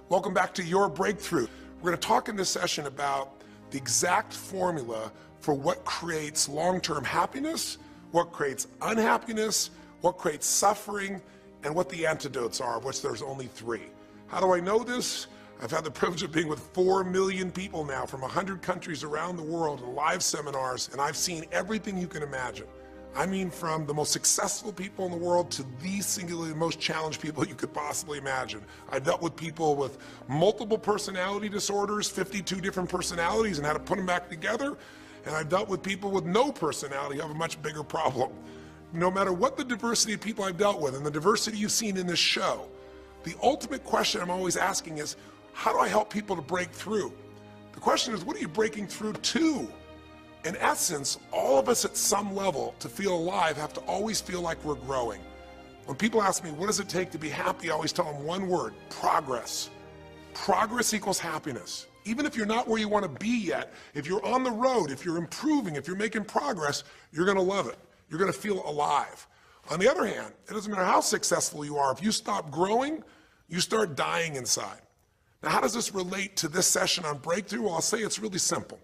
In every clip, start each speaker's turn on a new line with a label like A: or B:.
A: Welcome back to Your Breakthrough. We're going to talk in this session about the exact formula for what creates long-term happiness, what creates unhappiness, what creates suffering, and what the antidotes are, of which there's only 3. How do I know this? I've had the privilege of being with 4 million people now from 100 countries around the world in live seminars, and I've seen everything you can imagine. I mean, from the most successful people in the world to the singularly most challenged people you could possibly imagine. I've dealt with people with multiple personality disorders, 52 different personalities, and how to put them back together. And I've dealt with people with no personality who have a much bigger problem. No matter what the diversity of people I've dealt with and the diversity you've seen in this show, the ultimate question I'm always asking is, how do I help people to break through? The question is, what are you breaking through to? In essence, all of us at some level to feel alive have to always feel like we're growing. When people ask me, what does it take to be happy? I always tell them one word: progress. Progress equals happiness. Even if you're not where you want to be yet, if you're on the road, if you're improving, if you're making progress, you're going to love it. You're going to feel alive. On the other hand, it doesn't matter how successful you are. If you stop growing, you start dying inside. Now, how does this relate to this session on breakthrough? Well, I'll say it's really simple.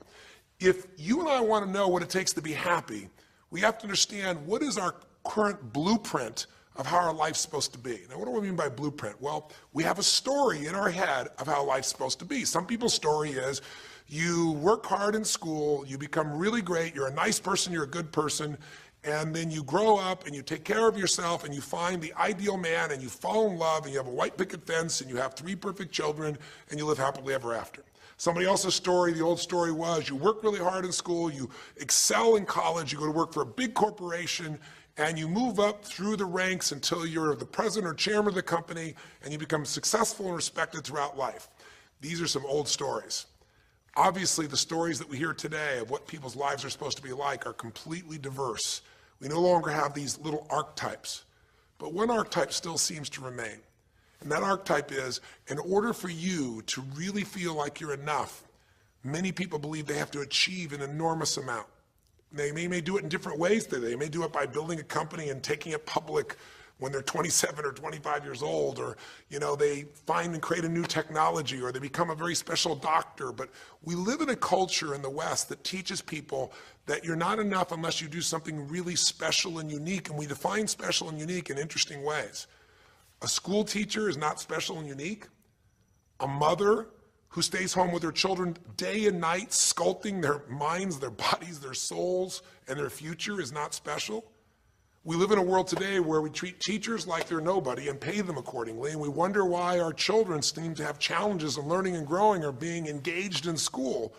A: If you and I want to know what it takes to be happy, we have to understand what is our current blueprint of how our life's supposed to be. Now, what do I mean by blueprint? Well, we have a story in our head of how life's supposed to be. Some people's story is you work hard in school, you become really great, you're a nice person, you're a good person, and then you grow up and you take care of yourself and you find the ideal man and you fall in love and you have a white picket fence and you have 3 perfect children and you live happily ever after. Somebody else's story, the old story was, you work really hard in school, you excel in college, you go to work for a big corporation, and you move up through the ranks until you're the president or chairman of the company, and you become successful and respected throughout life. These are some old stories. Obviously, the stories that we hear today of what people's lives are supposed to be like are completely diverse. We no longer have these little archetypes, but one archetype still seems to remain. And that archetype is, in order for you to really feel like you're enough, many people believe they have to achieve an enormous amount. They may do it in different ways. They may do it by building a company and taking it public when they're 27 or 25 years old, or they find and create a new technology, or they become a very special doctor. But we live in a culture in the West that teaches people that you're not enough unless you do something really special and unique, and we define special and unique in interesting ways. A school teacher is not special and unique. A mother who stays home with her children day and night, sculpting their minds, their bodies, their souls, and their future is not special. We live in a world today where we treat teachers like they're nobody and pay them accordingly, and we wonder why our children seem to have challenges in learning and growing or being engaged in school.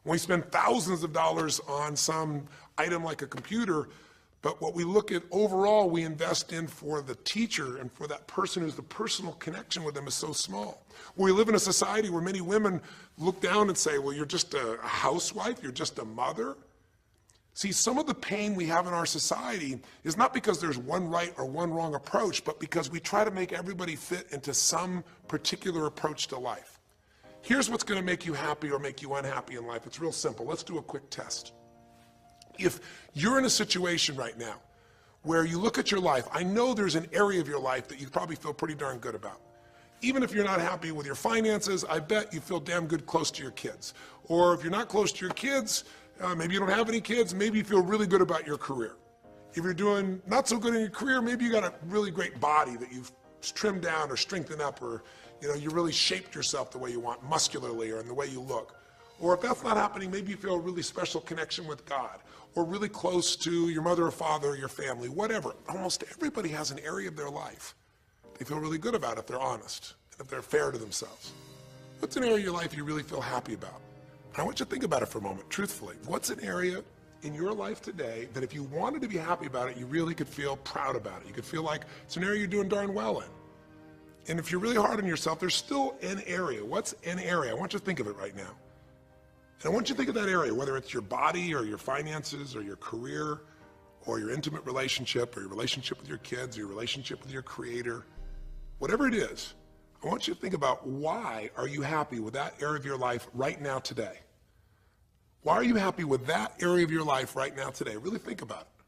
A: When we spend thousands of dollars on some item like a computer, but what we look at overall, we invest in for the teacher and for that person who's the personal connection with them is so small. We live in a society where many women look down and say, well, you're just a housewife, you're just a mother. See, some of the pain we have in our society is not because there's one right or one wrong approach, but because we try to make everybody fit into some particular approach to life. Here's what's going to make you happy or make you unhappy in life. It's real simple. Let's do a quick test. If you're in a situation right now where you look at your life, I know there's an area of your life that you probably feel pretty darn good about. Even if you're not happy with your finances, I bet you feel damn good close to your kids. Or if you're not close to your kids, maybe you don't have any kids, maybe you feel really good about your career. If you're doing not so good in your career, maybe you got a really great body that you've trimmed down or strengthened up, or you really shaped yourself the way you want, muscularly, or in the way you look. Or if that's not happening, maybe you feel a really special connection with God, or really close to your mother or father or your family, whatever. Almost everybody has an area of their life they feel really good about if they're honest and if they're fair to themselves. What's an area of your life you really feel happy about? And I want you to think about it for a moment, truthfully. What's an area in your life today that if you wanted to be happy about it, you really could feel proud about it? You could feel like it's an area you're doing darn well in. And if you're really hard on yourself, there's still an area. What's an area? I want you to think of it right now. And I want you to think of that area, whether it's your body or your finances or your career or your intimate relationship or your relationship with your kids or your relationship with your creator, whatever it is. I want you to think about, why are you happy with that area of your life right now today? Why are you happy with that area of your life right now today? Really think about it.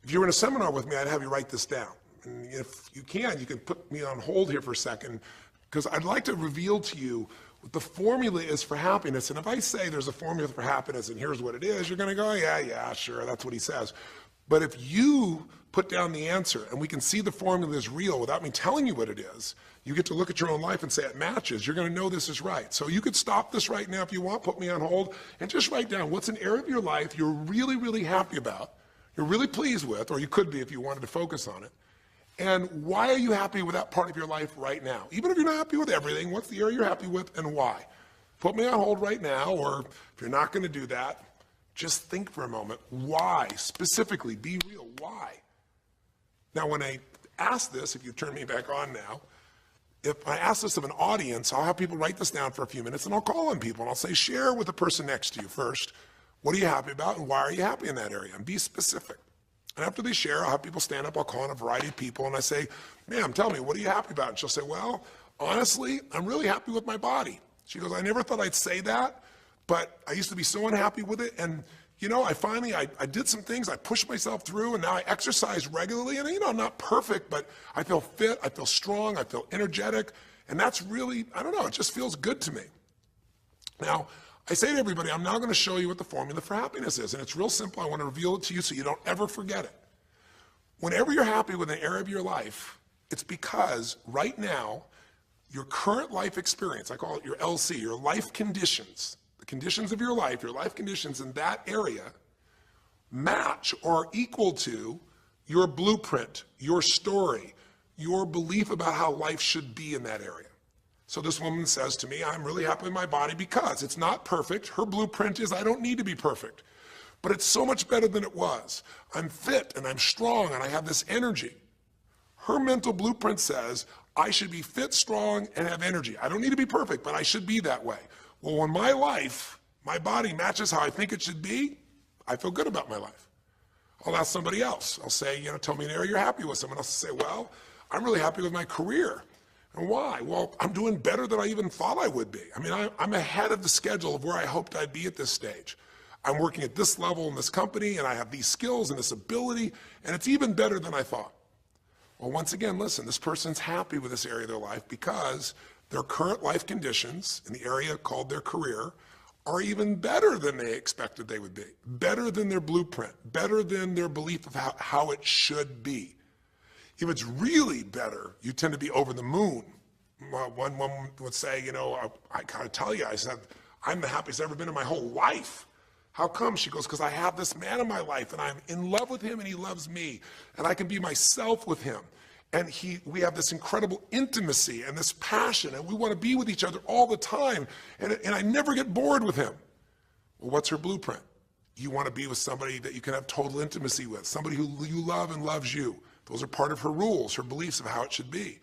A: If you were in a seminar with me, I'd have you write this down. And if you can put me on hold here for a second, Because I'd like to reveal to you what the formula is for happiness. And if I say there's a formula for happiness and here's what it is, you're going to go, yeah, sure, that's what he says. But if you put down the answer and we can see the formula is real without me telling you what it is, you get to look at your own life and say it matches. You're going to know this is right. So you could stop this right now if you want, put me on hold, and just write down what's an area of your life you're really, really happy about, you're really pleased with, or you could be if you wanted to focus on it. And why are you happy with that part of your life right now? Even if you're not happy with everything, what's the area you're happy with and why? Put me on hold right now, or if you're not going to do that, just think for a moment. Why? Specifically, be real. Why? Now, when I ask this, if you turn me back on now, if I ask this of an audience, I'll have people write this down for a few minutes, and I'll call on people, and I'll say, share with the person next to you first. What are you happy about, and why are you happy in that area? And be specific. And after they share, I'll have people stand up, I'll call on a variety of people, and I say, ma'am, tell me, what are you happy about? And she'll say, well, honestly, I'm really happy with my body. She goes, I never thought I'd say that, but I used to be so unhappy with it, and you know, I did some things, I pushed myself through, and now I exercise regularly, and you know, I'm not perfect, but I feel fit, I feel strong, I feel energetic, and that's really, I don't know, it just feels good to me. Now, I say to everybody, I'm now going to show you what the formula for happiness is, and it's real simple. I want to reveal it to you so you don't ever forget it. Whenever you're happy with an area of your life, it's because right now, your current life experience, I call it your LC, your life conditions, the conditions of your life conditions in that area match or equal to your blueprint, your story, your belief about how life should be in that area. So this woman says to me, I'm really happy with my body because it's not perfect. Her blueprint is I don't need to be perfect, but it's so much better than it was. I'm fit and I'm strong and I have this energy. Her mental blueprint says I should be fit, strong, and have energy. I don't need to be perfect, but I should be that way. Well, when my life, my body matches how I think it should be, I feel good about my life. I'll ask somebody else. I'll say, you know, tell me an area you're happy with. Someone else will say, well, I'm really happy with my career. And why? Well, I'm doing better than I even thought I would be. I mean, I'm ahead of the schedule of where I hoped I'd be at this stage. I'm working at this level in this company, and I have these skills and this ability, and it's even better than I thought. Well, once again, listen, this person's happy with this area of their life because their current life conditions in the area called their career are even better than they expected they would be, better than their blueprint, better than their belief of how it should be. If it's really better, you tend to be over the moon. One woman would say, you know, I gotta tell you, I said, I'm the happiest I've ever been in my whole life. How come? She goes, because I have this man in my life and I'm in love with him and he loves me and I can be myself with him. And we have this incredible intimacy and this passion and we want to be with each other all the time and I never get bored with him. Well, what's her blueprint? You want to be with somebody that you can have total intimacy with, somebody who you love and loves you. Those are part of her rules, her beliefs of how it should be.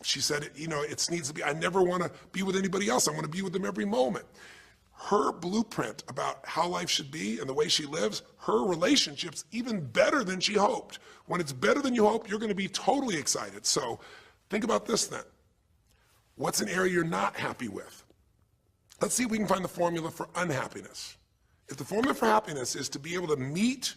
A: She said, you know, it needs to be, I never want to be with anybody else. I want to be with them every moment. Her blueprint about how life should be and the way she lives, her relationship's even better than she hoped. When it's better than you hope, you're going to be totally excited. So think about this then. What's an area you're not happy with? Let's see if we can find the formula for unhappiness. If the formula for happiness is to be able to meet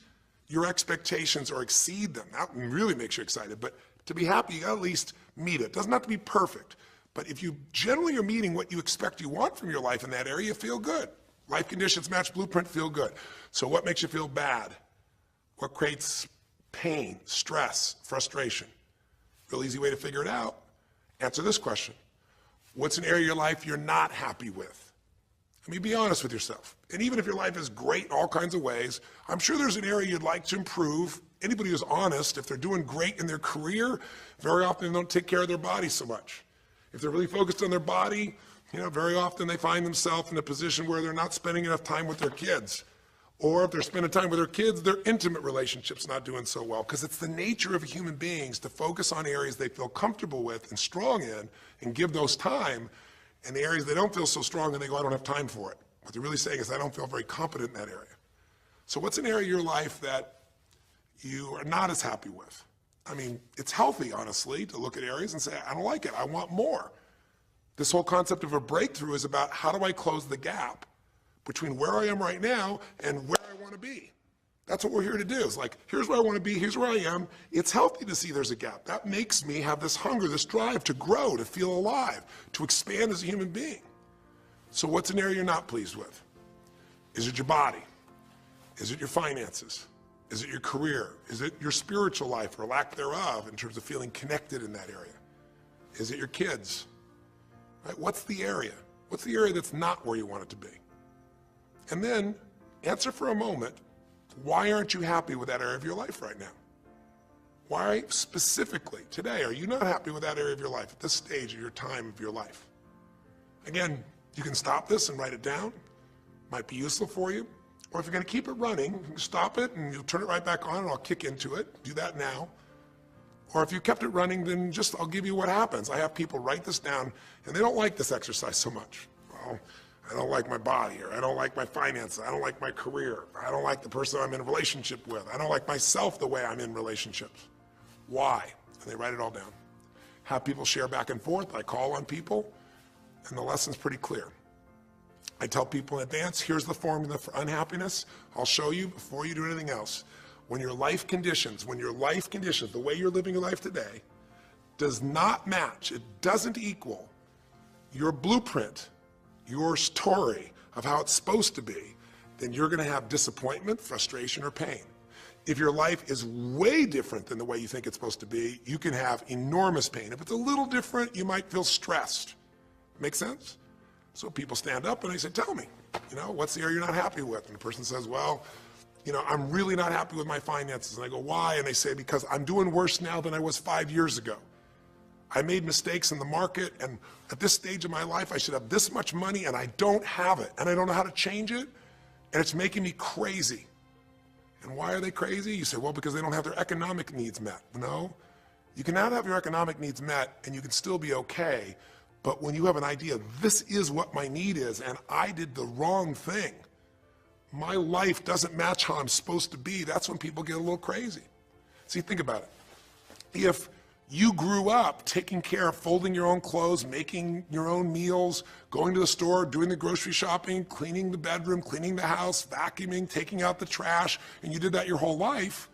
A: your expectations or exceed them, that really makes you excited, but to be happy, you gotta at least meet it. It doesn't have to be perfect, but if you generally are meeting what you expect you want from your life in that area, you feel good. Life conditions match blueprint, feel good. So what makes you feel bad? What creates pain, stress, frustration? Real easy way to figure it out. Answer this question. What's an area of your life you're not happy with? I mean, be honest with yourself. And even if your life is great in all kinds of ways, I'm sure there's an area you'd like to improve. Anybody who's honest, if they're doing great in their career, very often they don't take care of their body so much. If they're really focused on their body, you know, very often they find themselves in a position where they're not spending enough time with their kids. Or if they're spending time with their kids, their intimate relationship's not doing so well. Because it's the nature of human beings to focus on areas they feel comfortable with and strong in and give those time. And the areas they don't feel so strong and they go, I don't have time for it. What they're really saying is, I don't feel very competent in that area. So what's an area of your life that you are not as happy with? I mean, it's healthy, honestly, to look at areas and say, I don't like it, I want more. This whole concept of a breakthrough is about how do I close the gap between where I am right now and where I want to be. That's what we're here to do. It's like, here's where I want to be, here's where I am. It's healthy to see there's a gap. That makes me have this hunger, this drive to grow, to feel alive, to expand as a human being. So what's an area you're not pleased with? Is it your body? Is it your finances? Is it your career? Is it your spiritual life or lack thereof in terms of feeling connected in that area? Is it your kids? Right? What's the area? What's the area that's not where you want it to be? And then answer for a moment, why aren't you happy with that area of your life right now? Why specifically today are you not happy with that area of your life at this stage of your time of your life? Again, you can stop this and write it down. Might be useful for you. Or if you're going to keep it running, you can stop it and you'll turn it right back on and I'll kick into it. Do that now. Or if you kept it running, then I'll give you what happens. I have people write this down and they don't like this exercise so much. Well, I don't like my body, or I don't like my finances, I don't like my career, I don't like the person I'm in a relationship with, I don't like myself the way I'm in relationships. Why? And they write it all down. Have people share back and forth. I call on people, and the lesson's pretty clear. I tell people in advance, here's the formula for unhappiness. I'll show you before you do anything else. When your life conditions, the way you're living your life today, does not match, it doesn't equal your blueprint, your story of how it's supposed to be, then you're going to have disappointment, frustration, or pain. If your life is way different than the way you think it's supposed to be, you can have enormous pain. If it's a little different, you might feel stressed. Make sense? So people stand up and they say, tell me, what's the area you're not happy with? And the person says, well, I'm really not happy with my finances. And I go, why? And they say, because I'm doing worse now than I was 5 years ago. I made mistakes in the market, and at this stage of my life, I should have this much money, and I don't have it, and I don't know how to change it, and it's making me crazy. And why are they crazy? You say, well, because they don't have their economic needs met. No, you can not have your economic needs met, and you can still be okay, but when you have an idea, this is what my need is, and I did the wrong thing, my life doesn't match how I'm supposed to be, that's when people get a little crazy. See, think about it. If you grew up taking care of folding your own clothes, making your own meals, going to the store, doing the grocery shopping, cleaning the bedroom, cleaning the house, vacuuming, taking out the trash, and you did that your whole life,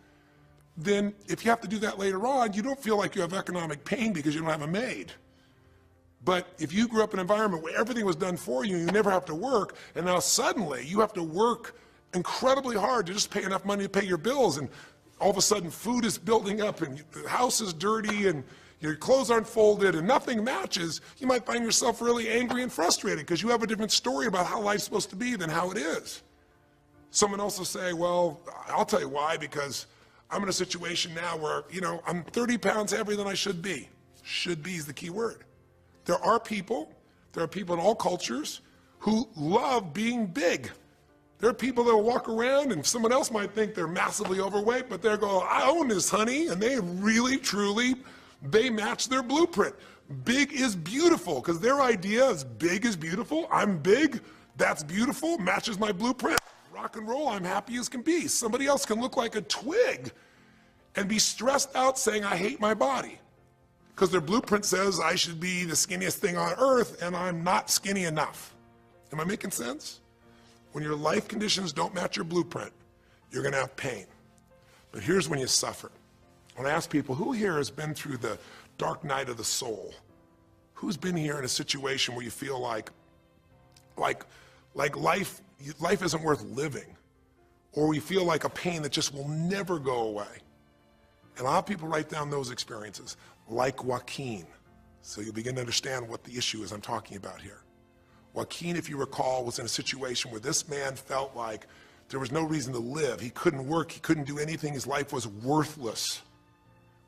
A: then if you have to do that later on, you don't feel like you have economic pain because you don't have a maid. But if you grew up in an environment where everything was done for you, you never have to work, and now suddenly you have to work incredibly hard to just pay enough money to pay your bills, and all of a sudden food is building up and the house is dirty and your clothes aren't folded and nothing matches, you might find yourself really angry and frustrated because you have a different story about how life's supposed to be than how it is. Someone else will say, well, I'll tell you why, because I'm in a situation now where, I'm 30 pounds heavier than I should be. Should be is the key word. There are people in all cultures who love being big. There are people that will walk around and someone else might think they're massively overweight, but they're going, I own this, honey, and they really, truly, they match their blueprint. Big is beautiful, because their idea is big is beautiful. I'm big, that's beautiful, matches my blueprint. Rock and roll, I'm happy as can be. Somebody else can look like a twig and be stressed out saying, I hate my body, because their blueprint says I should be the skinniest thing on earth, and I'm not skinny enough. Am I making sense? When your life conditions don't match your blueprint, you're going to have pain. But here's when you suffer. When I ask people, who here has been through the dark night of the soul? Who's been here in a situation where you feel like life isn't worth living, or we feel like a pain that just will never go away? And a lot of people write down those experiences, like Joaquin. So you begin to understand what the issue is I'm talking about here. Joaquin, if you recall, was in a situation where this man felt like there was no reason to live. He couldn't work, he couldn't do anything, his life was worthless.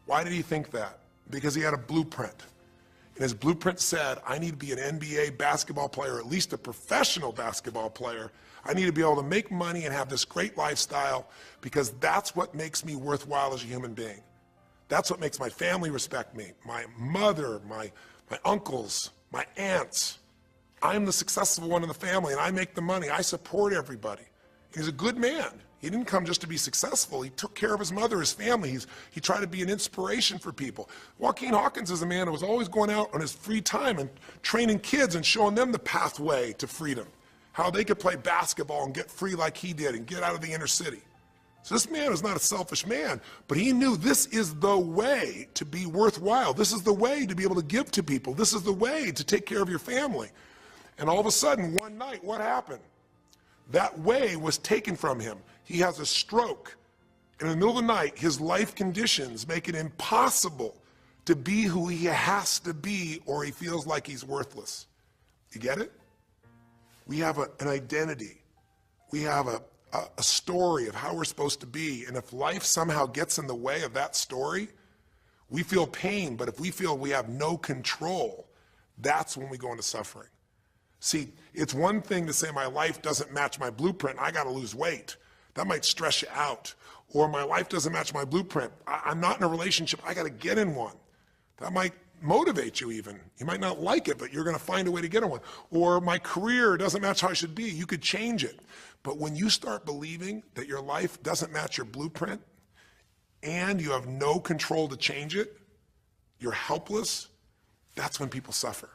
A: Why did he think that? Because he had a blueprint. And his blueprint said, I need to be an NBA basketball player, at least a professional basketball player. I need to be able to make money and have this great lifestyle, because that's what makes me worthwhile as a human being. That's what makes my family respect me, my mother, my uncles, my aunts. I'm the successful one in the family, and I make the money. I support everybody. He's a good man. He didn't come just to be successful. He took care of his mother, his family. He tried to be an inspiration for people. Joaquin Hawkins is a man who was always going out on his free time and training kids and showing them the pathway to freedom, how they could play basketball and get free like he did and get out of the inner city. So this man is not a selfish man, but he knew this is the way to be worthwhile. This is the way to be able to give to people. This is the way to take care of your family. And all of a sudden, one night, what happened? That way was taken from him. He has a stroke. And in the middle of the night, his life conditions make it impossible to be who he has to be, or he feels like he's worthless. You get it? We have an identity. We have a story of how we're supposed to be. And if life somehow gets in the way of that story, we feel pain. But if we feel we have no control, that's when we go into suffering. See, it's one thing to say my life doesn't match my blueprint, I got to lose weight. That might stress you out. Or my life doesn't match my blueprint, I'm not in a relationship, I got to get in one. That might motivate you even. You might not like it, but you're going to find a way to get in one. Or my career doesn't match how I should be. You could change it. But when you start believing that your life doesn't match your blueprint and you have no control to change it, you're helpless, that's when people suffer.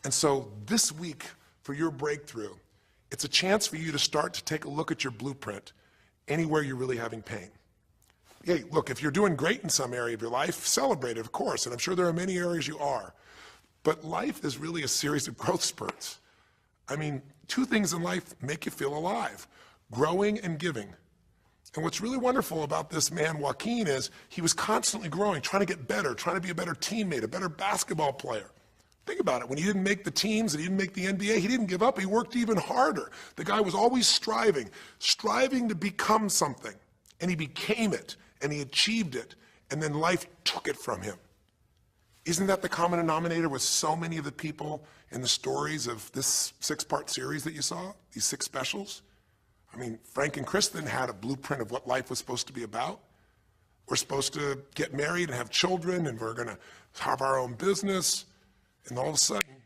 A: And so this week for your breakthrough, it's a chance for you to start to take a look at your blueprint anywhere you're really having pain. Hey, look, if you're doing great in some area of your life, celebrate it, of course, and I'm sure there are many areas you are. But life is really a series of growth spurts. I mean, two things in life make you feel alive: growing and giving. And what's really wonderful about this man, Joaquin, is he was constantly growing, trying to get better, trying to be a better teammate, a better basketball player. Think about it. When he didn't make the teams and he didn't make the NBA, he didn't give up. He worked even harder. The guy was always striving to become something. And he became it, and he achieved it, and then life took it from him. Isn't that the common denominator with so many of the people in the stories of this 6-part series that you saw, these 6 specials? I mean, Frank and Kristen had a blueprint of what life was supposed to be about. We're supposed to get married and have children, and we're going to have our own business. And all of a sudden,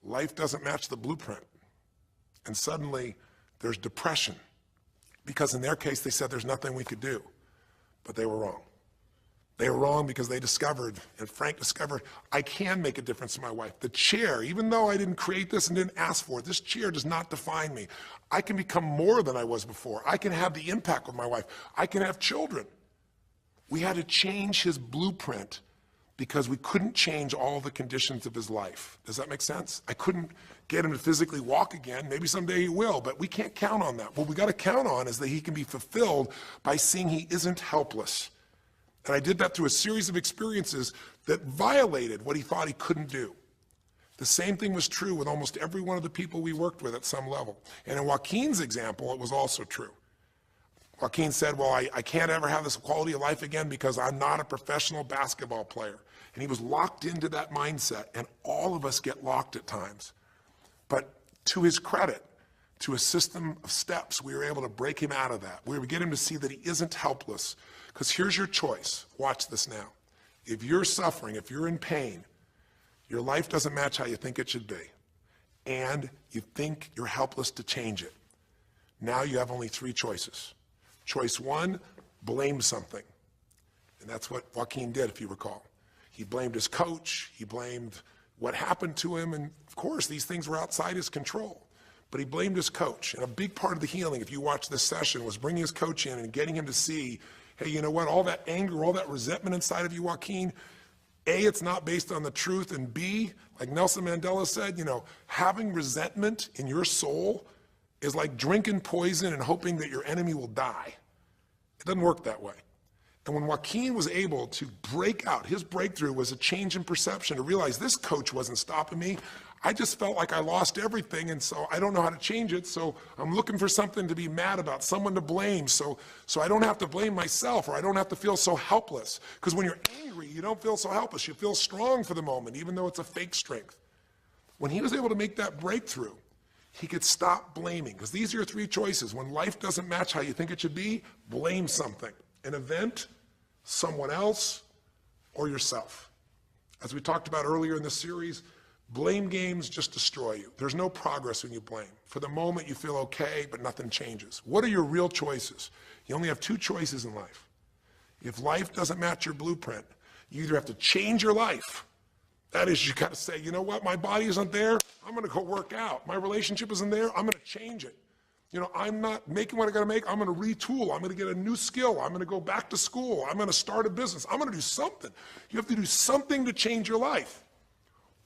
A: life doesn't match the blueprint. And suddenly, there's depression. Because in their case, they said there's nothing we could do. But they were wrong. They were wrong because they discovered, and Frank discovered, I can make a difference in my wife. The chair, even though I didn't create this and didn't ask for it, this chair does not define me. I can become more than I was before. I can have the impact with my wife. I can have children. We had to change his blueprint because we couldn't change all the conditions of his life. Does that make sense? I couldn't get him to physically walk again. Maybe someday he will, but we can't count on that. What we got to count on is that he can be fulfilled by seeing he isn't helpless. And I did that through a series of experiences that violated what he thought he couldn't do. The same thing was true with almost every one of the people we worked with at some level. And in Joaquin's example, it was also true. Joaquin said, well, I can't ever have this quality of life again because I'm not a professional basketball player. And he was locked into that mindset, and all of us get locked at times. But to his credit, to a system of steps, we were able to break him out of that. We were able to get him to see that he isn't helpless. Because here's your choice. Watch this now. If you're suffering, if you're in pain, your life doesn't match how you think it should be, and you think you're helpless to change it, now you have only 3 choices. Choice 1, blame something. And that's what Joaquin did, if you recall. He blamed his coach, he blamed what happened to him, and of course these things were outside his control. But he blamed his coach, and a big part of the healing, if you watch this session, was bringing his coach in and getting him to see, hey, you know what, all that anger, all that resentment inside of you, Joaquin, A, it's not based on the truth, and B, like Nelson Mandela said, you know, having resentment in your soul is like drinking poison and hoping that your enemy will die. It doesn't work that way. And when Joaquin was able to break out, his breakthrough was a change in perception, to realize this coach wasn't stopping me. I just felt like I lost everything, and so I don't know how to change it, so I'm looking for something to be mad about, someone to blame, so I don't have to blame myself, or I don't have to feel so helpless. Because when you're angry, you don't feel so helpless. You feel strong for the moment, even though it's a fake strength. When he was able to make that breakthrough, he could stop blaming. Because these are your 3 choices. When life doesn't match how you think it should be, blame something. An event, someone else, or yourself. As we talked about earlier in this series, blame games just destroy you. There's no progress when you blame. For the moment, you feel okay, but nothing changes. What are your real choices? You only have 2 choices in life. If life doesn't match your blueprint, you either have to change your life. That is, you got to say, you know what, my body isn't there, I'm going to go work out. My relationship isn't there, I'm going to change it. You know, I'm not making what I gotta make. I'm gonna retool. I'm gonna get a new skill. I'm gonna go back to school. I'm gonna start a business. I'm gonna do something. You have to do something to change your life.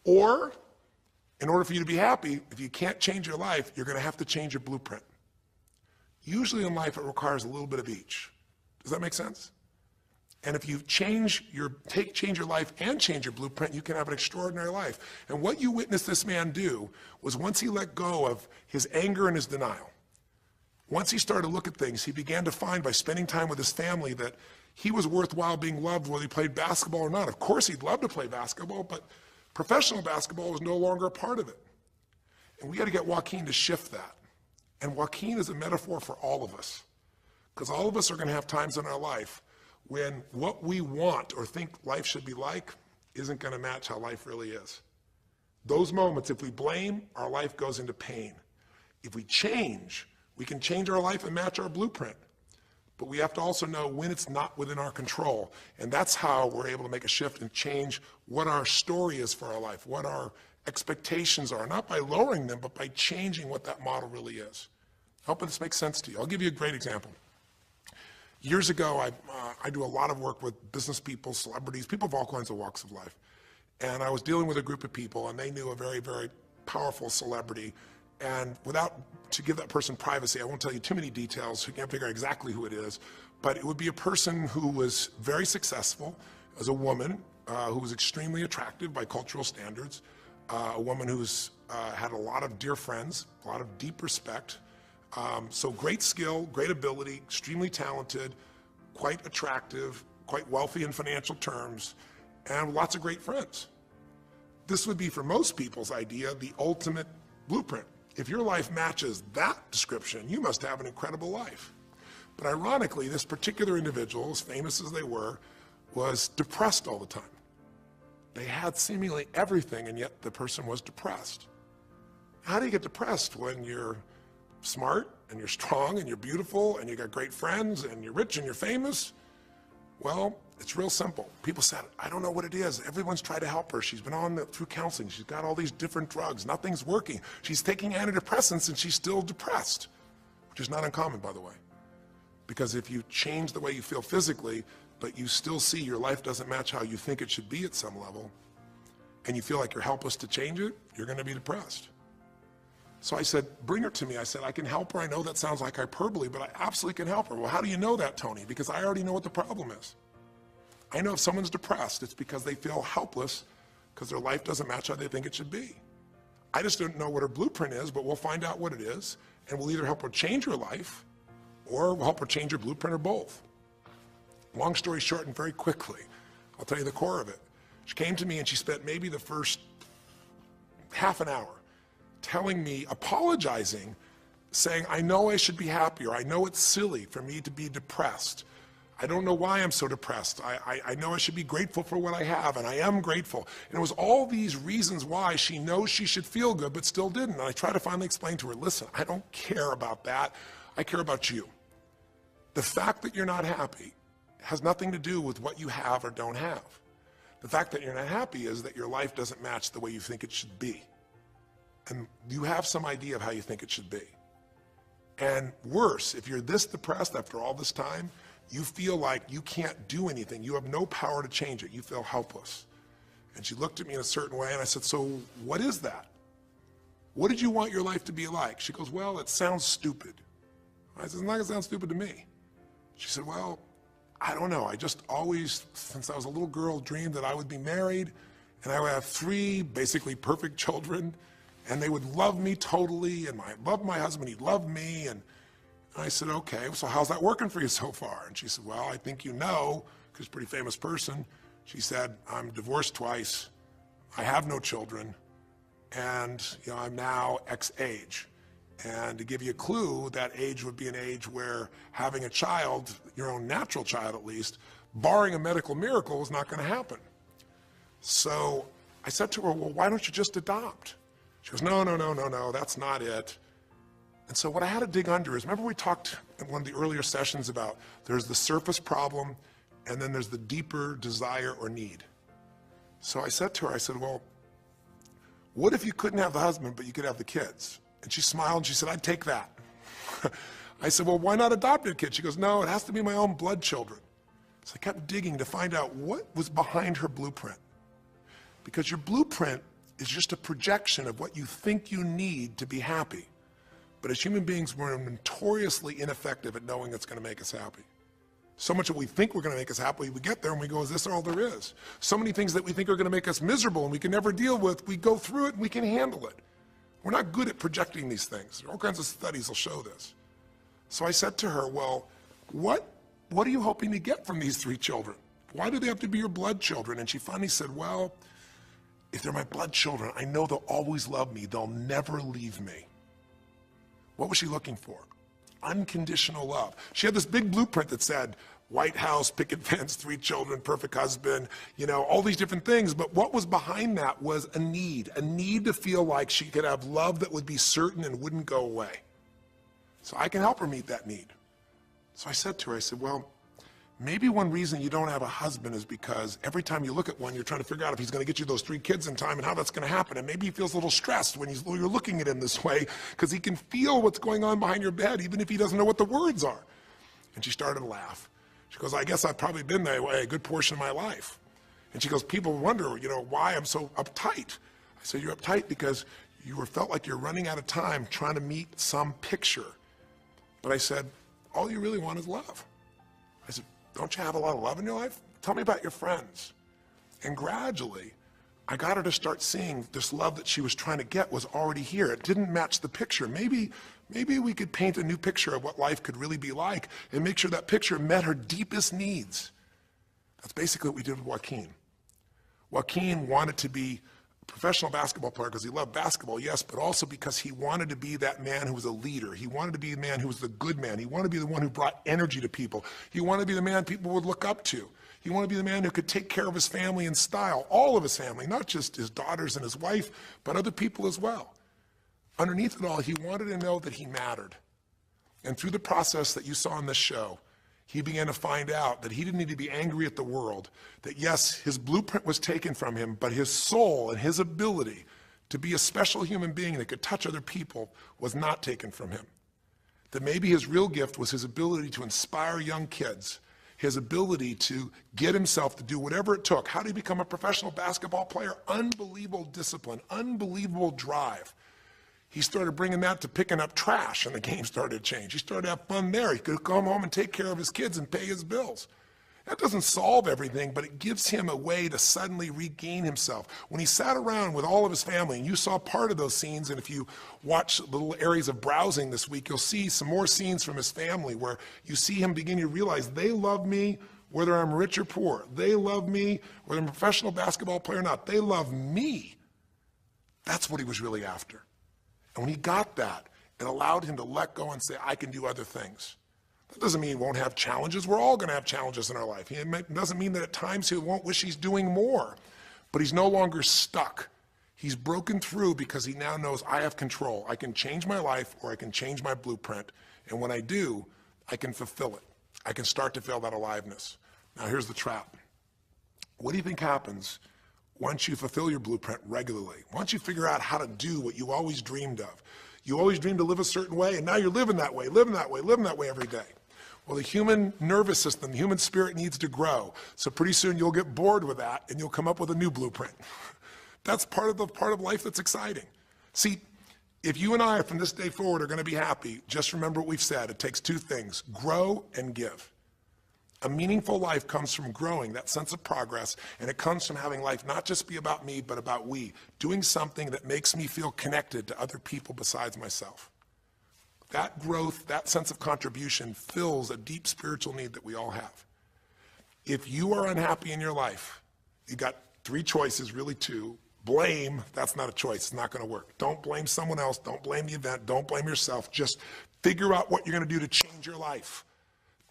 A: Or, in order for you to be happy, if you can't change your life, you're gonna have to change your blueprint. Usually in life, it requires a little bit of each. Does that make sense? And if you change your life and change your blueprint, you can have an extraordinary life. And what you witnessed this man do was once he let go of his anger and his denial, once he started to look at things, he began to find by spending time with his family that he was worthwhile being loved whether he played basketball or not. Of course, he'd love to play basketball, but professional basketball was no longer a part of it. And we got to get Joaquin to shift that. And Joaquin is a metaphor for all of us, because all of us are going to have times in our life when what we want or think life should be like isn't going to match how life really is. Those moments, if we blame, our life goes into pain. If we change, we can change our life and match our blueprint. But we have to also know when it's not within our control. And that's how we're able to make a shift and change what our story is for our life, what our expectations are, not by lowering them, but by changing what that model really is. I hope this makes sense to you. I'll give you a great example. Years ago, I do a lot of work with business people, celebrities, people of all kinds of walks of life. And I was dealing with a group of people, and they knew a very, very powerful celebrity. And to give that person privacy, I won't tell you too many details, so you can't figure out exactly who it is, but it would be a person who was very successful as a woman, who was extremely attractive by cultural standards, a woman who's had a lot of dear friends, a lot of deep respect, so great skill, great ability, extremely talented, quite attractive, quite wealthy in financial terms, and lots of great friends. This would be, for most people's idea, the ultimate blueprint. If your life matches that description, you must have an incredible life. But ironically, this particular individual, as famous as they were, was depressed all the time. They had seemingly everything, and yet the person was depressed. How do you get depressed when you're smart, and you're strong, and you're beautiful, and you got great friends, and you're rich, and you're famous? Well, it's real simple. People said, I don't know what it is. Everyone's tried to help her. She's been through counseling. She's got all these different drugs. Nothing's working. She's taking antidepressants, and she's still depressed, which is not uncommon, by the way. Because if you change the way you feel physically, but you still see your life doesn't match how you think it should be at some level, and you feel like you're helpless to change it, you're going to be depressed. So I said, bring her to me. I said, I can help her. I know that sounds like hyperbole, but I absolutely can help her. Well, how do you know that, Tony? Because I already know what the problem is. I know if someone's depressed, it's because they feel helpless because their life doesn't match how they think it should be. I just don't know what her blueprint is, but we'll find out what it is, and we'll either help her change her life, or we'll help her change her blueprint, or both. Long story short, and very quickly, I'll tell you the core of it. She came to me and she spent maybe the first half an hour telling me, apologizing, saying, I know I should be happier. I know it's silly for me to be depressed. I don't know why I'm so depressed. I know I should be grateful for what I have, and I am grateful. And it was all these reasons why she knows she should feel good, but still didn't. And I tried to finally explain to her, listen, I don't care about that. I care about you. The fact that you're not happy has nothing to do with what you have or don't have. The fact that you're not happy is that your life doesn't match the way you think it should be. And you have some idea of how you think it should be. And worse, if you're this depressed after all this time, you feel like you can't do anything. You have no power to change it. You feel helpless. And she looked at me in a certain way, and I said, so what is that? What did you want your life to be like? She goes, well, it sounds stupid. I said, it's not gonna sound stupid to me. She said, well, I don't know. I just always, since I was a little girl, dreamed that I would be married, and I would have 3 basically perfect children, and they would love me totally, and I loved my husband, he loved me, and I said, okay, so how's that working for you so far? And she said, well, I think you know, because she's a pretty famous person. She said, I'm divorced twice, I have no children, and I'm now X age. And to give you a clue, that age would be an age where having a child, your own natural child at least, barring a medical miracle, is not going to happen. So I said to her, well, why don't you just adopt? She goes, no, that's not it. And so what I had to dig under is, remember we talked in one of the earlier sessions about there's the surface problem and then there's the deeper desire or need. So I said to her, I said, well, what if you couldn't have the husband but you could have the kids? And she smiled and she said, I'd take that. I said, well, why not adopted kids? She goes, no, it has to be my own blood children. So I kept digging to find out what was behind her blueprint. Because your blueprint is just a projection of what you think you need to be happy. But as human beings, we're notoriously ineffective at knowing it's going to make us happy. So much that we think we're going to make us happy, we get there and we go, is this all there is? So many things that we think are going to make us miserable and we can never deal with, we go through it and we can handle it. We're not good at projecting these things. All kinds of studies will show this. So I said to her, well, what are you hoping to get from these 3 children? Why do they have to be your blood children? And she finally said, well, if they're my blood children, I know they'll always love me. They'll never leave me. What was she looking for? Unconditional love. She had this big blueprint that said, White House, picket fence, 3 children, perfect husband, you know, all these different things. But what was behind that was a need to feel like she could have love that would be certain and wouldn't go away. So I can help her meet that need. So I said to her, I said, well, maybe one reason you don't have a husband is because every time you look at one, you're trying to figure out if he's going to get you those 3 kids in time and how that's going to happen. And maybe he feels a little stressed when you're looking at him this way because he can feel what's going on behind your bed, even if he doesn't know what the words are. And she started to laugh. She goes, I guess I've probably been that way a good portion of my life. And she goes, people wonder, you know, why I'm so uptight. I said, you're uptight because you felt like you're running out of time trying to meet some picture. But I said, all you really want is love. I said, don't you have a lot of love in your life? Tell me about your friends. And gradually, I got her to start seeing this love that she was trying to get was already here. It didn't match the picture. Maybe we could paint a new picture of what life could really be like and make sure that picture met her deepest needs. That's basically what we did with Joaquin. Joaquin wanted to be a professional basketball player because he loved basketball, yes, but also because he wanted to be that man who was a leader. He wanted to be the man who was the good man. He wanted to be the one who brought energy to people. He wanted to be the man people would look up to. He wanted to be the man who could take care of his family in style, all of his family, not just his daughters and his wife, but other people as well. Underneath it all, he wanted to know that he mattered. And through the process that you saw in this show, he began to find out that he didn't need to be angry at the world, that yes, his blueprint was taken from him, but his soul and his ability to be a special human being that could touch other people was not taken from him. That maybe his real gift was his ability to inspire young kids, his ability to get himself to do whatever it took. How did he become a professional basketball player? Unbelievable discipline, unbelievable drive. He started bringing that to picking up trash, and the game started to change. He started to have fun there. He could come home and take care of his kids and pay his bills. That doesn't solve everything, but it gives him a way to suddenly regain himself. When he sat around with all of his family, and you saw part of those scenes, and if you watch little areas of browsing this week, you'll see some more scenes from his family where you see him begin to realize they love me whether I'm rich or poor. They love me whether I'm a professional basketball player or not. They love me. That's what he was really after. And when he got that, it allowed him to let go and say, I can do other things. That doesn't mean he won't have challenges. We're all going to have challenges in our life. It doesn't mean that at times he won't wish he's doing more. But he's no longer stuck. He's broken through because he now knows I have control. I can change my life or I can change my blueprint. And when I do, I can fulfill it. I can start to feel that aliveness. Now here's the trap. What do you think happens once you fulfill your blueprint regularly? Once you figure out how to do what you always dreamed of? You always dreamed to live a certain way, and now you're living that way, living that way, living that way every day. Well, the human nervous system, the human spirit needs to grow. So pretty soon you'll get bored with that, and you'll come up with a new blueprint. That's part of life that's exciting. See, if you and I from this day forward are going to be happy, just remember what we've said. It takes 2 things, grow and give. A meaningful life comes from growing, that sense of progress, and it comes from having life not just be about me, but about we, doing something that makes me feel connected to other people besides myself. That growth, that sense of contribution fills a deep spiritual need that we all have. If you are unhappy in your life, you've got 3 choices, really 2. Blame, that's not a choice, it's not going to work. Don't blame someone else, don't blame the event, don't blame yourself. Just figure out what you're going to do to change your life.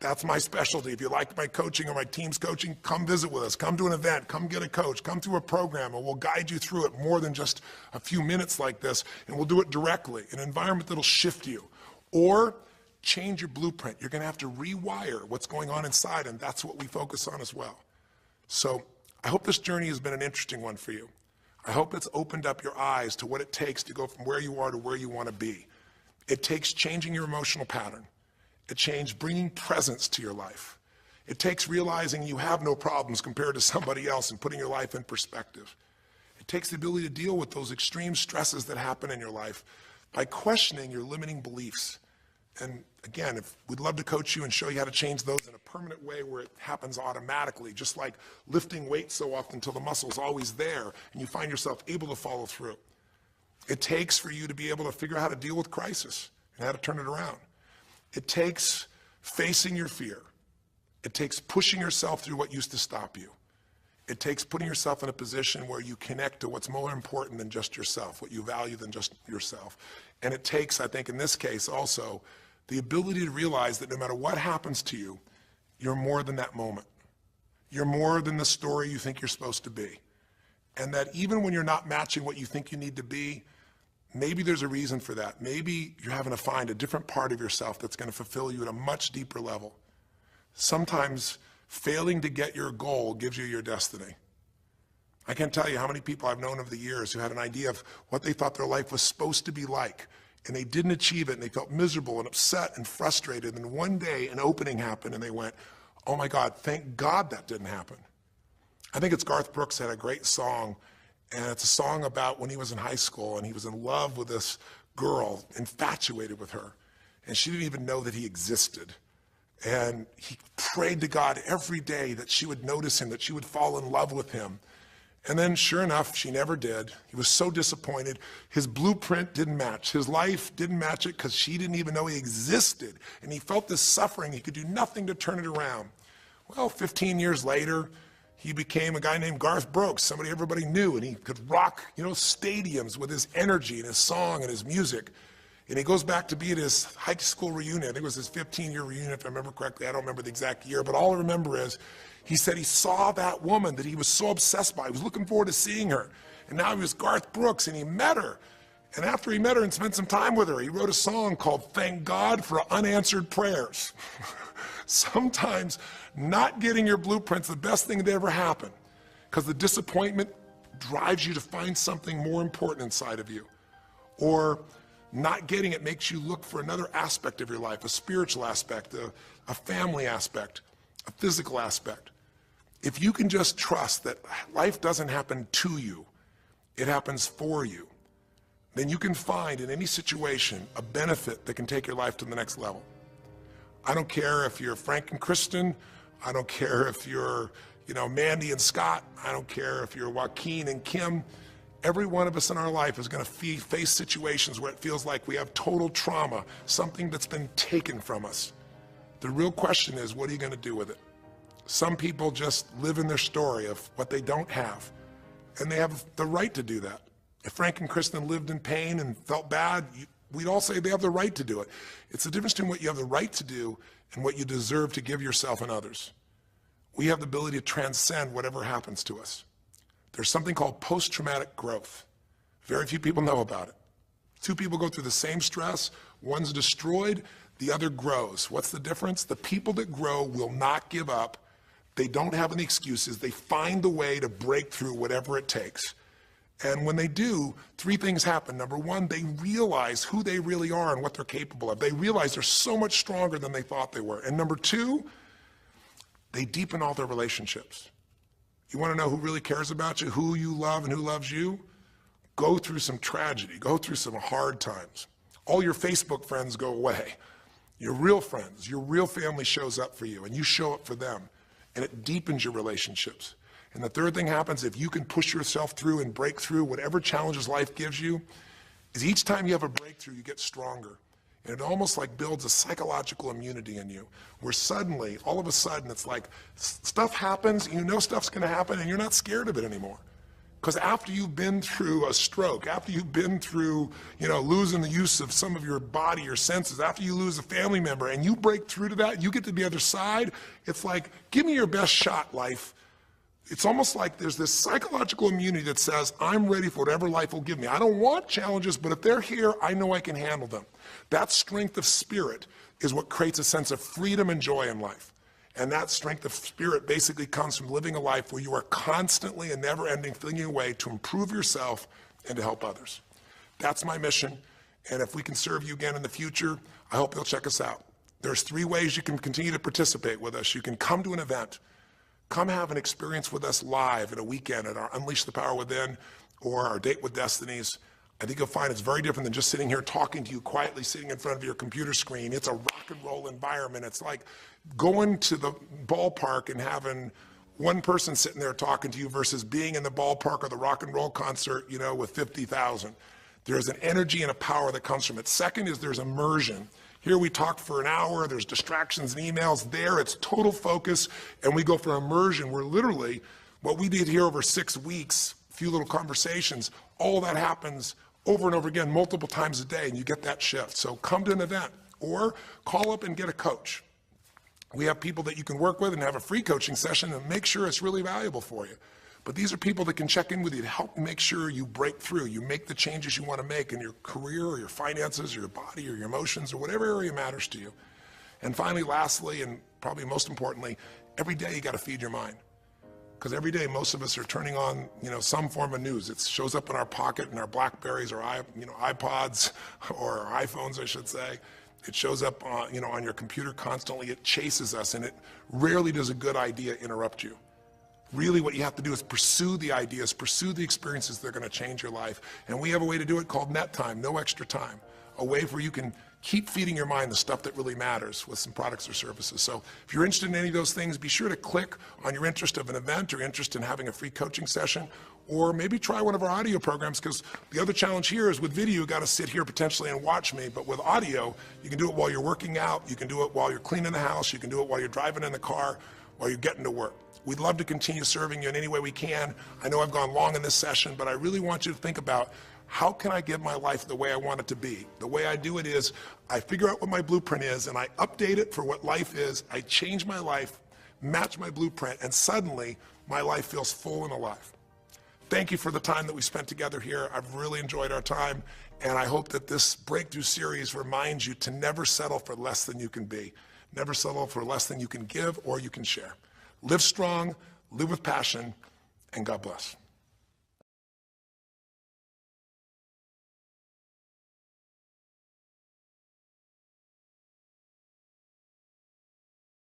A: That's my specialty. If you like my coaching or my team's coaching, come visit with us. Come to an event. Come get a coach. Come through a program, and we'll guide you through it more than just a few minutes like this, and we'll do it directly in an environment that'll shift you. Or change your blueprint. You're going to have to rewire what's going on inside, and that's what we focus on as well. So I hope this journey has been an interesting one for you. I hope it's opened up your eyes to what it takes to go from where you are to where you want to be. It takes changing your emotional pattern. It takes bringing presence to your life. It takes realizing you have no problems compared to somebody else and putting your life in perspective. It takes the ability to deal with those extreme stresses that happen in your life by questioning your limiting beliefs. And again, we'd love to coach you and show you how to change those in a permanent way where it happens automatically, just like lifting weights so often until the muscle's always there and you find yourself able to follow through. It takes for you to be able to figure out how to deal with crisis and how to turn it around. It takes facing your fear. It takes pushing yourself through what used to stop you. It takes putting yourself in a position where you connect to what's more important than just yourself, what you value than just yourself. And it takes, I think in this case also, the ability to realize that no matter what happens to you, you're more than that moment. You're more than the story you think you're supposed to be. And that even when you're not matching what you think you need to be, maybe there's a reason for that. Maybe you're having to find a different part of yourself that's going to fulfill you at a much deeper level. Sometimes failing to get your goal gives you your destiny. I can't tell you how many people I've known over the years who had an idea of what they thought their life was supposed to be like, and they didn't achieve it, and they felt miserable and upset and frustrated, and one day an opening happened, and they went, oh my God, thank God that didn't happen. I think it's Garth Brooks had a great song, and it's a song about when he was in high school, and he was in love with this girl, infatuated with her, and she didn't even know that he existed. And he prayed to God every day that she would notice him, that she would fall in love with him. And then sure enough, she never did. He was so disappointed. His blueprint didn't match. His life didn't match it because she didn't even know he existed. And he felt this suffering. He could do nothing to turn it around. Well, 15 years later, he became a guy named Garth Brooks, somebody everybody knew, and he could rock, stadiums with his energy and his song and his music. And he goes back to be at his high school reunion. I think it was his 15-year reunion, if I remember correctly. I don't remember the exact year, but all I remember is he said he saw that woman that he was so obsessed by. He was looking forward to seeing her. And now he was Garth Brooks, and he met her. And after he met her and spent some time with her, he wrote a song called Thank God for Unanswered Prayers. Sometimes not getting your blueprint's the best thing that ever happened, because the disappointment drives you to find something more important inside of you. Or not getting it makes you look for another aspect of your life, a spiritual aspect, a family aspect, a physical aspect. If you can just trust that life doesn't happen to you, it happens for you, then you can find in any situation a benefit that can take your life to the next level. I don't care if you're Frank and Kristen. I don't care if you're, Mandy and Scott. I don't care if you're Joaquin and Kim. Every one of us in our life is going to face situations where it feels like we have total trauma, something that's been taken from us. The real question is, what are you going to do with it? Some people just live in their story of what they don't have, and they have the right to do that. If Frank and Kristen lived in pain and felt bad, we'd all say they have the right to do it. It's the difference between what you have the right to do and what you deserve to give yourself and others. We have the ability to transcend whatever happens to us. There's something called post-traumatic growth. Very few people know about it. Two people go through the same stress, one's destroyed, the other grows. What's the difference? The people that grow will not give up. They don't have any excuses. They find the way to break through whatever it takes. And when they do, three things happen. Number one, they realize who they really are and what they're capable of. They realize they're so much stronger than they thought they were. And number two, they deepen all their relationships. You want to know who really cares about you, who you love and who loves you? Go through some tragedy, go through some hard times. All your Facebook friends go away. Your real friends, your real family shows up for you, and you show up for them, and it deepens your relationships. And the third thing happens, if you can push yourself through and break through whatever challenges life gives you, is each time you have a breakthrough, you get stronger. And it almost like builds a psychological immunity in you, where suddenly, all of a sudden, it's like stuff happens, you know stuff's gonna happen, and you're not scared of it anymore. Because after you've been through a stroke, after you've been through, losing the use of some of your body, your senses, after you lose a family member, and you break through to that, you get to the other side, it's like, give me your best shot, life. It's almost like there's this psychological immunity that says, I'm ready for whatever life will give me. I don't want challenges, but if they're here, I know I can handle them. That strength of spirit is what creates a sense of freedom and joy in life. And that strength of spirit basically comes from living a life where you are constantly and never ending flinging away to improve yourself and to help others. That's my mission. And if we can serve you again in the future, I hope you'll check us out. There's 3 ways you can continue to participate with us. You can come to an event, come have an experience with us live at a weekend at our Unleash the Power Within or our Date with Destinies. I think you'll find it's very different than just sitting here talking to you quietly, sitting in front of your computer screen. It's a rock and roll environment. It's like going to the ballpark and having one person sitting there talking to you versus being in the ballpark or the rock and roll concert, with 50,000. There's an energy and a power that comes from it. Second is there's immersion. Here we talk for an hour, there's distractions and emails. There it's total focus, and we go for immersion where literally what we did here over 6 weeks, a few little conversations, all that happens over and over again, multiple times a day, and you get that shift. So come to an event or call up and get a coach. We have people that you can work with and have a free coaching session and make sure it's really valuable for you. But these are people that can check in with you to help make sure you break through, you make the changes you want to make in your career or your finances or your body or your emotions or whatever area matters to you. And finally, lastly, and probably most importantly, every day you got to feed your mind. Because every day most of us are turning on, some form of news. It shows up in our pocket, in our Blackberries or iPods or our iPhones, I should say. It shows up on your computer constantly. It chases us, and it rarely does a good idea interrupt you. Really what you have to do is pursue the ideas, pursue the experiences that are going to change your life. And we have a way to do it called net time, no extra time. A way where you can keep feeding your mind the stuff that really matters with some products or services. So if you're interested in any of those things, be sure to click on your interest of an event or interest in having a free coaching session, or maybe try one of our audio programs, because the other challenge here is with video, you got to sit here potentially and watch me, but with audio, you can do it while you're working out, you can do it while you're cleaning the house, you can do it while you're driving in the car, while you're getting to work. We'd love to continue serving you in any way we can. I know I've gone long in this session, but I really want you to think about, how can I get my life the way I want it to be? The way I do it is I figure out what my blueprint is and I update it for what life is. I change my life, match my blueprint, and suddenly my life feels full and alive. Thank you for the time that we spent together here. I've really enjoyed our time, and I hope that this breakthrough series reminds you to never settle for less than you can be. Never settle for less than you can give or you can share. Live strong, live with passion, and God bless.